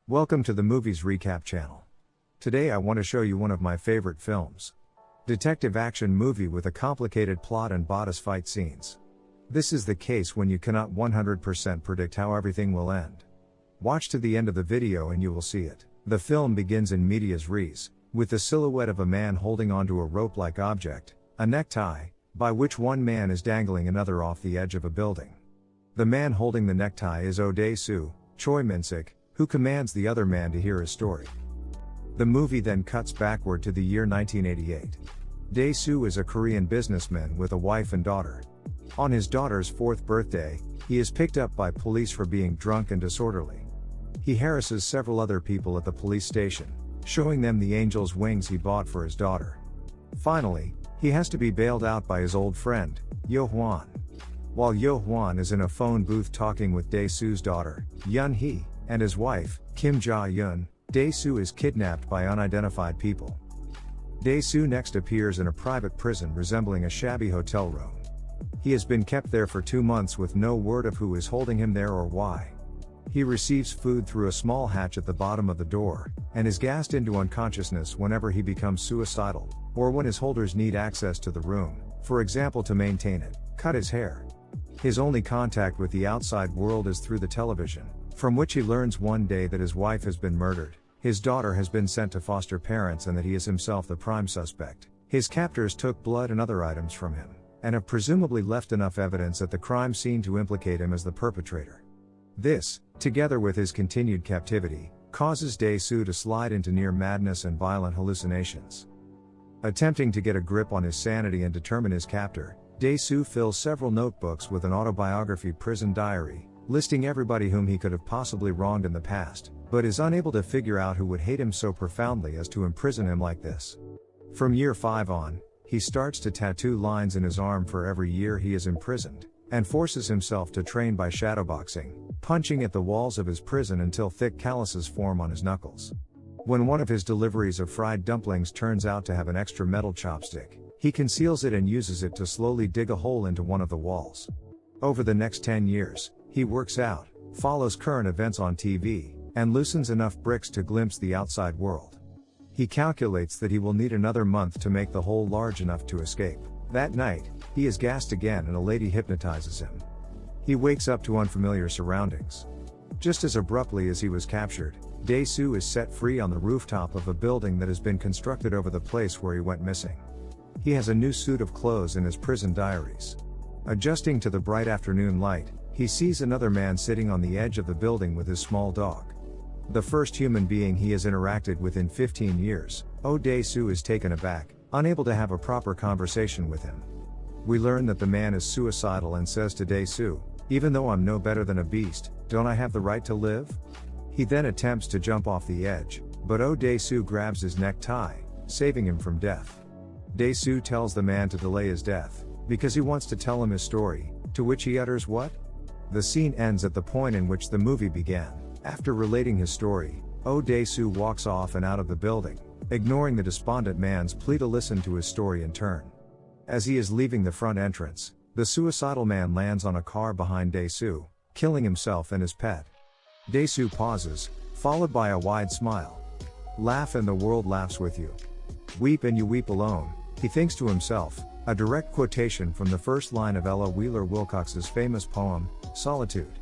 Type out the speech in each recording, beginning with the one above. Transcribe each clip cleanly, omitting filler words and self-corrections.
Welcome to the Movies Recap channel. Today I want to show you one of my favorite films. Detective action movie with a complicated plot and badass fight scenes. This is the case when you cannot 100% predict how everything will end. Watch to the end of the video and you will see it. The film begins in medias res, with the silhouette of a man holding onto a rope-like object, a necktie, by which one man is dangling another off the edge of a building. The man holding the necktie is Dae-soo, Choi Min-sik, who commands the other man to hear his story. The movie then cuts backward to the year 1988. Dae-soo is a Korean businessman with a wife and daughter. On his daughter's 4th birthday, he is picked up by police for being drunk and disorderly. He harasses several other people at the police station, showing them the angel's wings he bought for his daughter. Finally, he has to be bailed out by his old friend, Yo-hwan. While Yo-hwan is in a phone booth talking with Dae-soo's daughter, Yun-hee, and his wife, Kim Ja-yoon, Dae-soo is kidnapped by unidentified people. Dae-soo next appears in a private prison resembling a shabby hotel room. He has been kept there for 2 months with no word of who is holding him there or why. He receives food through a small hatch at the bottom of the door, and is gassed into unconsciousness whenever he becomes suicidal, or when his holders need access to the room, for example to maintain it, cut his hair. His only contact with the outside world is through the television, from which he learns one day that his wife has been murdered, his daughter has been sent to foster parents and that he is himself the prime suspect. His captors took blood and other items from him, and have presumably left enough evidence at the crime scene to implicate him as the perpetrator. This, together with his continued captivity, causes Dae-soo to slide into near madness and violent hallucinations. Attempting to get a grip on his sanity and determine his captor, Dae-soo fills several notebooks with an autobiography prison diary, listing everybody whom he could have possibly wronged in the past, but is unable to figure out who would hate him so profoundly as to imprison him like this. From year 5 on, he starts to tattoo lines in his arm for every year he is imprisoned, and forces himself to train by shadowboxing, punching at the walls of his prison until thick calluses form on his knuckles. When one of his deliveries of fried dumplings turns out to have an extra metal chopstick, he conceals it and uses it to slowly dig a hole into one of the walls. Over the next 10 years, he works out, follows current events on TV, and loosens enough bricks to glimpse the outside world. He calculates that he will need another month to make the hole large enough to escape. That night, he is gassed again and a lady hypnotizes him. He wakes up to unfamiliar surroundings. Just as abruptly as he was captured, Dae-soo is set free on the rooftop of a building that has been constructed over the place where he went missing. He has a new suit of clothes in his prison diaries. Adjusting to the bright afternoon light, he sees another man sitting on the edge of the building with his small dog. The first human being he has interacted with in 15 years, Dae-soo is taken aback, unable to have a proper conversation with him. We learn that the man is suicidal and says to Dae-soo, "Even though I'm no better than a beast, don't I have the right to live?" He then attempts to jump off the edge, but Dae-soo grabs his necktie, saving him from death. Dae-soo tells the man to delay his death, because he wants to tell him his story, to which he utters what? The scene ends at the point in which the movie began. After relating his story, Dae-soo walks off and out of the building, ignoring the despondent man's plea to listen to his story in turn. As he is leaving the front entrance, the suicidal man lands on a car behind Dae-soo, killing himself and his pet. Dae-soo pauses, followed by a wide smile. "Laugh and the world laughs with you. Weep and you weep alone," he thinks to himself, a direct quotation from the first line of Ella Wheeler Wilcox's famous poem, Solitude.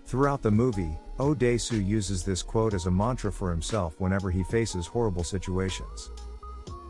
Throughout the movie, Dae-soo uses this quote as a mantra for himself whenever he faces horrible situations.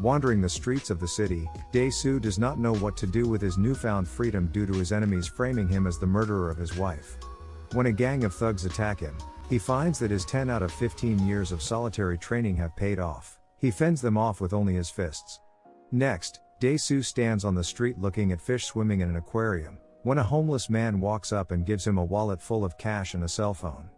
Wandering the streets of the city, Dae-soo does not know what to do with his newfound freedom due to his enemies framing him as the murderer of his wife. When a gang of thugs attack him, he finds that his 10 out of 15 years of solitary training have paid off. He fends them off with only his fists. Next, Dae-soo stands on the street looking at fish swimming in an aquarium, when a homeless man walks up and gives him a wallet full of cash and a cell phone.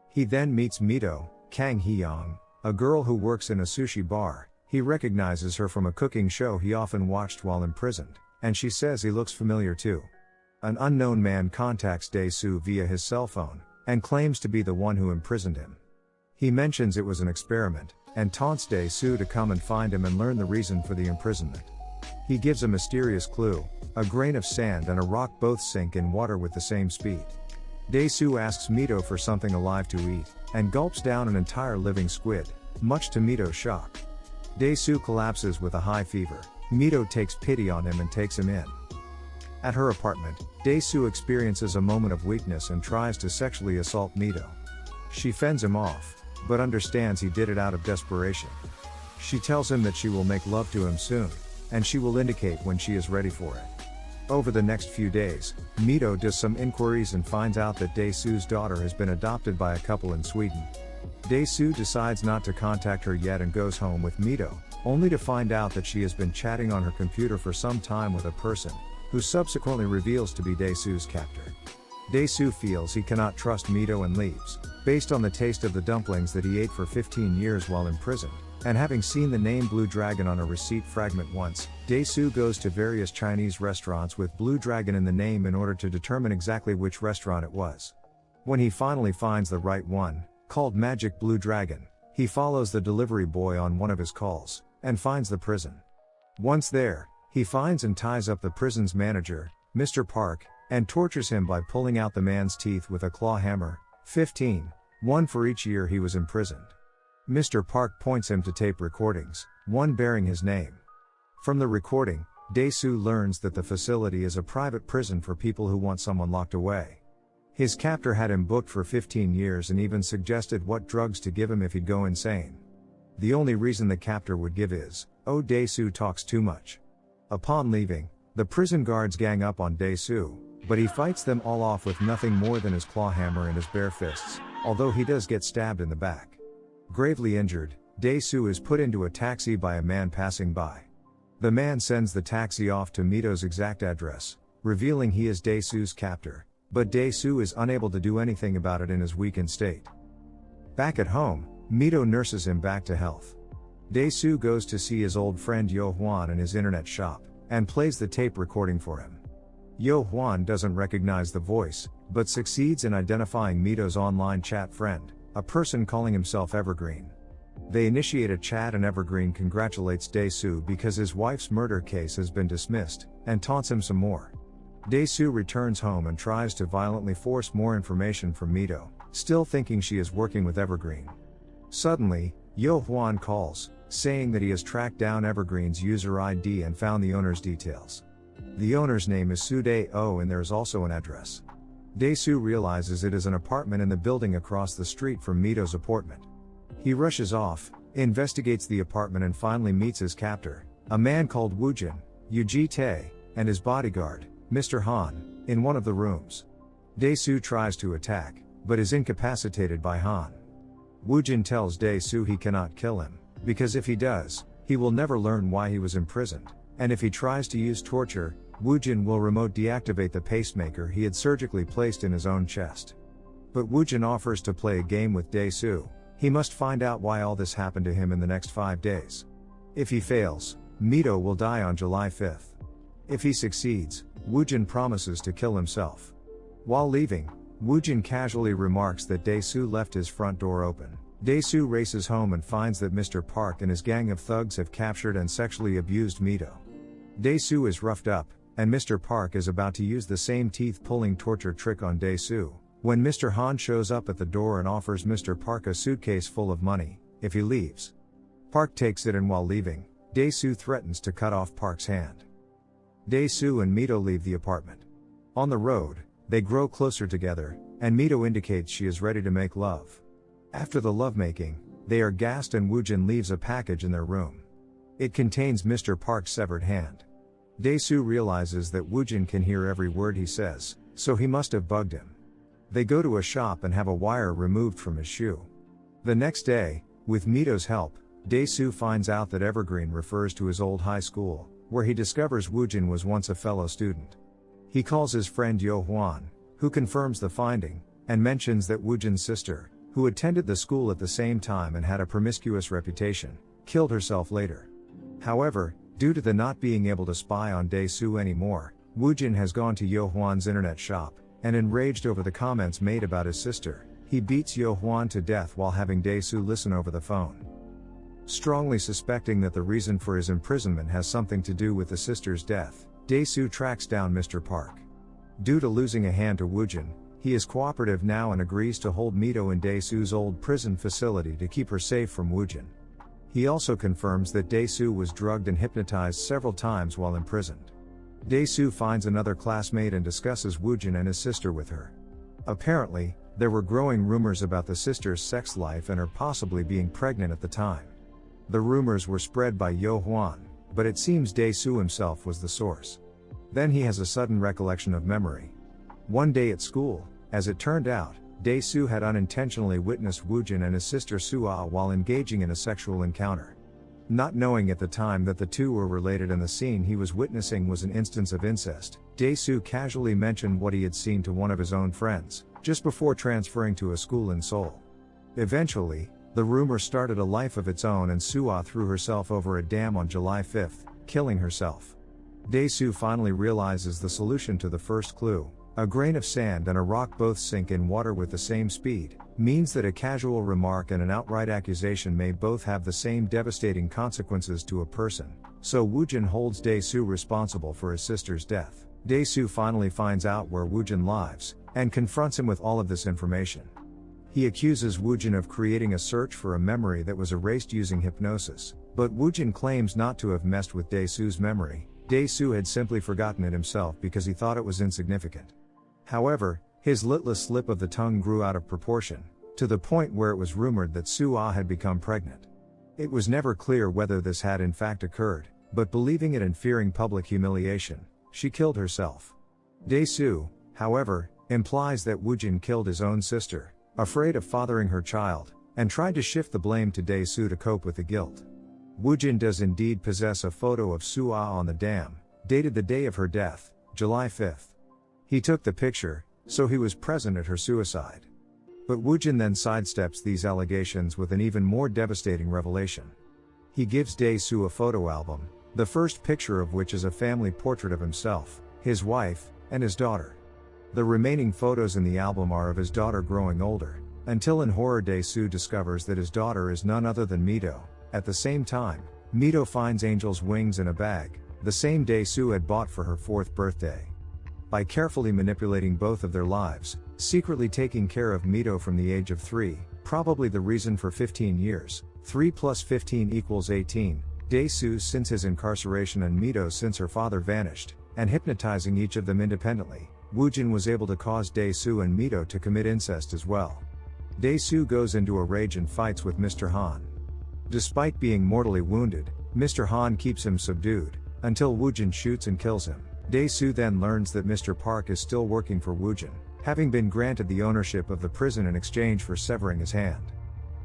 He then meets Mito, Kang Hee-young, a girl who works in a sushi bar. He recognizes her from a cooking show he often watched while imprisoned, and she says he looks familiar too. An unknown man contacts Dae-soo via his cell phone, and claims to be the one who imprisoned him. He mentions it was an experiment, and taunts Dae-soo to come and find him and learn the reason for the imprisonment. He gives a mysterious clue: a grain of sand and a rock both sink in water with the same speed. Dae-soo asks Mito for something alive to eat, and gulps down an entire living squid, much to Mito's shock. Dae-soo collapses with a high fever. Mito takes pity on him and takes him in. At her apartment, Dae-soo experiences a moment of weakness and tries to sexually assault Mito. She fends him off, but understands he did it out of desperation. She tells him that she will make love to him soon, and she will indicate when she is ready for it. Over the next few days, Mito does some inquiries and finds out that Dae-soo's daughter has been adopted by a couple in Sweden. Dae-soo decides not to contact her yet and goes home with Mito, only to find out that she has been chatting on her computer for some time with a person, who subsequently reveals to be Dae-soo's captor. Dae-soo feels he cannot trust Mito and leaves, based on the taste of the dumplings that he ate for 15 years while in prison. And having seen the name Blue Dragon on a receipt fragment once, Dae-soo goes to various Chinese restaurants with Blue Dragon in the name in order to determine exactly which restaurant it was. When he finally finds the right one, called Magic Blue Dragon, he follows the delivery boy on one of his calls, and finds the prison. Once there, he finds and ties up the prison's manager, Mr. Park, and tortures him by pulling out the man's teeth with a claw hammer, 15, one for each year he was imprisoned. Mr. Park points him to tape recordings, one bearing his name. From the recording, Dae-soo learns that the facility is a private prison for people who want someone locked away. His captor had him booked for 15 years and even suggested what drugs to give him if he'd go insane. The only reason the captor would give is, "Oh, Dae-soo talks too much." Upon leaving, the prison guards gang up on Dae-soo, but he fights them all off with nothing more than his claw hammer and his bare fists, although he does get stabbed in the back. Gravely injured, Dae-soo is put into a taxi by a man passing by. The man sends the taxi off to Mito's exact address, revealing he is Dae-soo's captor, but Dae-soo is unable to do anything about it in his weakened state. Back at home, Mito nurses him back to health. Dae-soo goes to see his old friend Yo Hwan in his internet shop, and plays the tape recording for him. Yo Hwan doesn't recognize the voice, but succeeds in identifying Mito's online chat friend, a person calling himself Evergreen. They initiate a chat and Evergreen congratulates Dae-soo because his wife's murder case has been dismissed, and taunts him some more. Dae-soo returns home and tries to violently force more information from Mito, still thinking she is working with Evergreen. Suddenly, Yo Hwan calls, saying that he has tracked down Evergreen's user ID and found the owner's details. The owner's name is Dae-soo and there is also an address. Dae-soo realizes it is an apartment in the building across the street from Mito's apartment. He rushes off, investigates the apartment and finally meets his captor, a man called Woojin, Tae, and his bodyguard, Mr. Han, in one of the rooms. Dae-soo tries to attack, but is incapacitated by Han. Woojin tells Dae-soo he cannot kill him, because if he does, he will never learn why he was imprisoned, and if he tries to use torture, Woojin will remote deactivate the pacemaker he had surgically placed in his own chest. But Woojin offers to play a game with Dae-soo. He must find out why all this happened to him in the next 5 days. If he fails, Mito will die on July 5th. If he succeeds, Woojin promises to kill himself. While leaving, Woojin casually remarks that Dae-soo left his front door open. Dae-soo races home and finds that Mr. Park and his gang of thugs have captured and sexually abused Mito. Dae-soo is roughed up, and Mr. Park is about to use the same teeth-pulling torture trick on Dae-soo, when Mr. Han shows up at the door and offers Mr. Park a suitcase full of money, if he leaves. Park takes it and while leaving, Dae-soo threatens to cut off Park's hand. Dae-soo and Mito leave the apartment. On the road, they grow closer together, and Mito indicates she is ready to make love. After the lovemaking, they are gassed and Woojin leaves a package in their room. It contains Mr. Park's severed hand. Dae-soo realizes that Woojin can hear every word he says, so he must have bugged him. They go to a shop and have a wire removed from his shoe. The next day, with Mito's help, Dae-soo finds out that Evergreen refers to his old high school, where he discovers Woojin was once a fellow student. He calls his friend Yo Hwan, who confirms the finding, and mentions that Woojin's sister, who attended the school at the same time and had a promiscuous reputation, killed herself later. However, due to the not being able to spy on Dae-soo anymore, Woojin has gone to Yo Hwan's internet shop, and enraged over the comments made about his sister, he beats Yo Hwan to death while having Dae-soo listen over the phone. Strongly suspecting that the reason for his imprisonment has something to do with the sister's death, Dae-soo tracks down Mr. Park. Due to losing a hand to Woojin, He is cooperative now and agrees to hold Mito in Dae-soo's old prison facility to keep her safe from Woojin. He also confirms that Dae-soo was drugged and hypnotized several times while imprisoned. Dae-soo finds another classmate and discusses Woojin and his sister with her. Apparently, there were growing rumors about the sister's sex life and her possibly being pregnant at the time. The rumors were spread by Yo Hwan, but it seems Dae-soo himself was the source. Then he has a sudden recollection of memory. One day at school, as it turned out, Dae-soo had unintentionally witnessed Woojin and his sister Soo-ah while engaging in a sexual encounter. Not knowing at the time that the two were related and the scene he was witnessing was an instance of incest, Dae-soo casually mentioned what he had seen to one of his own friends, just before transferring to a school in Seoul. Eventually, the rumor started a life of its own and Soo-ah threw herself over a dam on July 5, killing herself. Dae-soo finally realizes the solution to the first clue. A grain of sand and a rock both sink in water with the same speed, means that a casual remark and an outright accusation may both have the same devastating consequences to a person, so Woojin holds Dae-soo responsible for his sister's death. Dae-soo finally finds out where Woojin lives, and confronts him with all of this information. He accuses Woojin of creating a search for a memory that was erased using hypnosis, but Woojin claims not to have messed with Dae-soo's memory. Dae-soo had simply forgotten it himself because he thought it was insignificant. However, his litless slip of the tongue grew out of proportion, to the point where it was rumored that Soo-ah had become pregnant. It was never clear whether this had in fact occurred, but believing it and fearing public humiliation, she killed herself. Dae-soo, however, implies that Woojin killed his own sister, afraid of fathering her child, and tried to shift the blame to Dae-soo to cope with the guilt. Woojin does indeed possess a photo of Soo-ah on the dam, dated the day of her death, July 5. He took the picture, so he was present at her suicide. But Woojin then sidesteps these allegations with an even more devastating revelation. He gives Dae-soo a photo album, the first picture of which is a family portrait of himself, his wife, and his daughter. The remaining photos in the album are of his daughter growing older, until in horror Dae-soo discovers that his daughter is none other than Mito. At the same time, Mito finds Angel's wings in a bag, the same Dae-soo had bought for her 4th birthday. By carefully manipulating both of their lives, secretly taking care of Mito from the age of 3, probably the reason for 15 years, 3 plus 15 equals 18, Dae-soo since his incarceration and Mito since her father vanished, and hypnotizing each of them independently, Woojin was able to cause Dae-soo and Mito to commit incest as well. Dae-soo goes into a rage and fights with Mr. Han. Despite being mortally wounded, Mr. Han keeps him subdued, until Woojin shoots and kills him. Dae-soo then learns that Mr. Park is still working for Woojin, having been granted the ownership of the prison in exchange for severing his hand.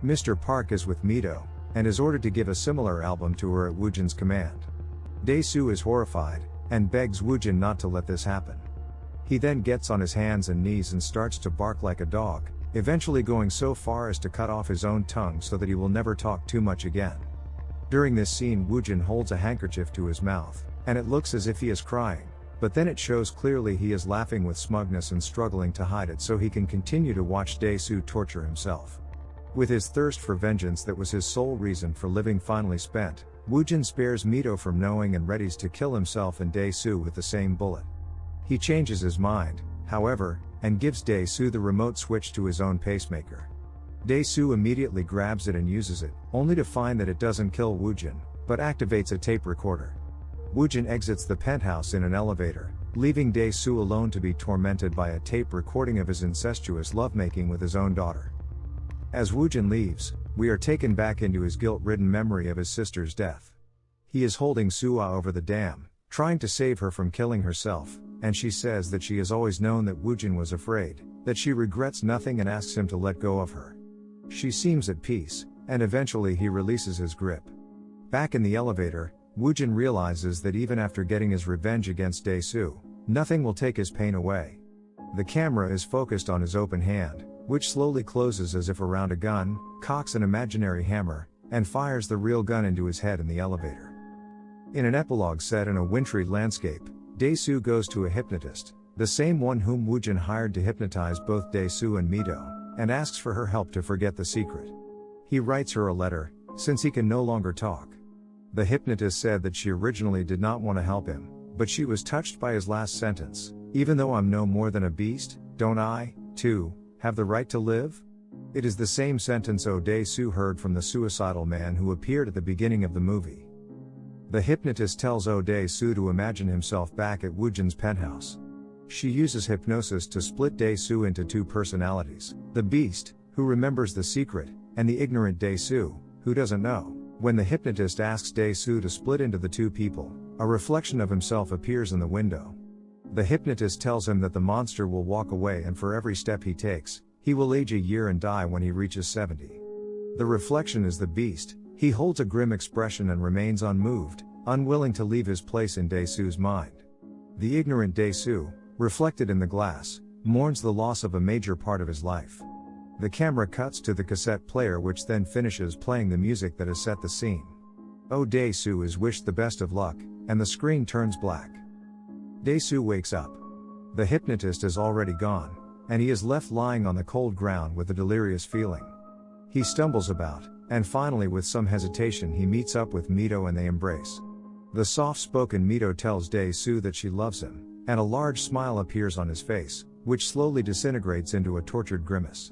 Mr. Park is with Mito, and is ordered to give a similar album to her at Woojin's command. Dae-soo is horrified, and begs Woojin not to let this happen. He then gets on his hands and knees and starts to bark like a dog, eventually going so far as to cut off his own tongue so that he will never talk too much again. During this scene Woojin holds a handkerchief to his mouth, and it looks as if he is crying, but then it shows clearly he is laughing with smugness and struggling to hide it so he can continue to watch Dae-soo torture himself. With his thirst for vengeance that was his sole reason for living finally spent, Woojin spares Mito from knowing and readies to kill himself and Dae-soo with the same bullet. He changes his mind, however, and gives Dae-soo the remote switch to his own pacemaker. Dae-soo immediately grabs it and uses it, only to find that it doesn't kill Woojin, but activates a tape recorder. Woojin exits the penthouse in an elevator, leaving Dae-soo alone to be tormented by a tape recording of his incestuous lovemaking with his own daughter. As Woojin leaves, we are taken back into his guilt-ridden memory of his sister's death. He is holding Soo-ah over the dam, trying to save her from killing herself, and she says that she has always known that Woojin was afraid, that she regrets nothing and asks him to let go of her. She seems at peace, and eventually he releases his grip. Back in the elevator, Woojin realizes that even after getting his revenge against Dae-soo, nothing will take his pain away. The camera is focused on his open hand, which slowly closes as if around a gun, cocks an imaginary hammer, and fires the real gun into his head in the elevator. In an epilogue set in a wintry landscape, Dae-soo goes to a hypnotist, the same one whom Woojin hired to hypnotize both Dae-soo and Mito, and asks for her help to forget the secret. He writes her a letter, since he can no longer talk. The hypnotist said that she originally did not want to help him, but she was touched by his last sentence, "Even though I'm no more than a beast, don't I 2. Have the right to live? It is the same sentence Dae-soo heard from the suicidal man who appeared at the beginning of the movie. The hypnotist tells Dae-soo to imagine himself back at Woojin's penthouse. She uses hypnosis to split Dae-soo into two personalities, the beast, who remembers the secret, and the ignorant Dae-soo, who doesn't know. When the hypnotist asks Dae-soo to split into the two people, a reflection of himself appears in the window. The hypnotist tells him that the monster will walk away, and for every step he takes, he will age a year and die when he reaches 70. The reflection is the beast. He holds a grim expression and remains unmoved, unwilling to leave his place in Dae-soo's mind. The ignorant Dae-soo, reflected in the glass, mourns the loss of a major part of his life. The camera cuts to the cassette player, which then finishes playing the music that has set the scene. Dae-soo is wished the best of luck, and the screen turns black. Dae-soo wakes up. The hypnotist is already gone, and he is left lying on the cold ground with a delirious feeling. He stumbles about, and finally with some hesitation he meets up with Mito and they embrace. The soft-spoken Mito tells Dae-soo that she loves him, and a large smile appears on his face, which slowly disintegrates into a tortured grimace.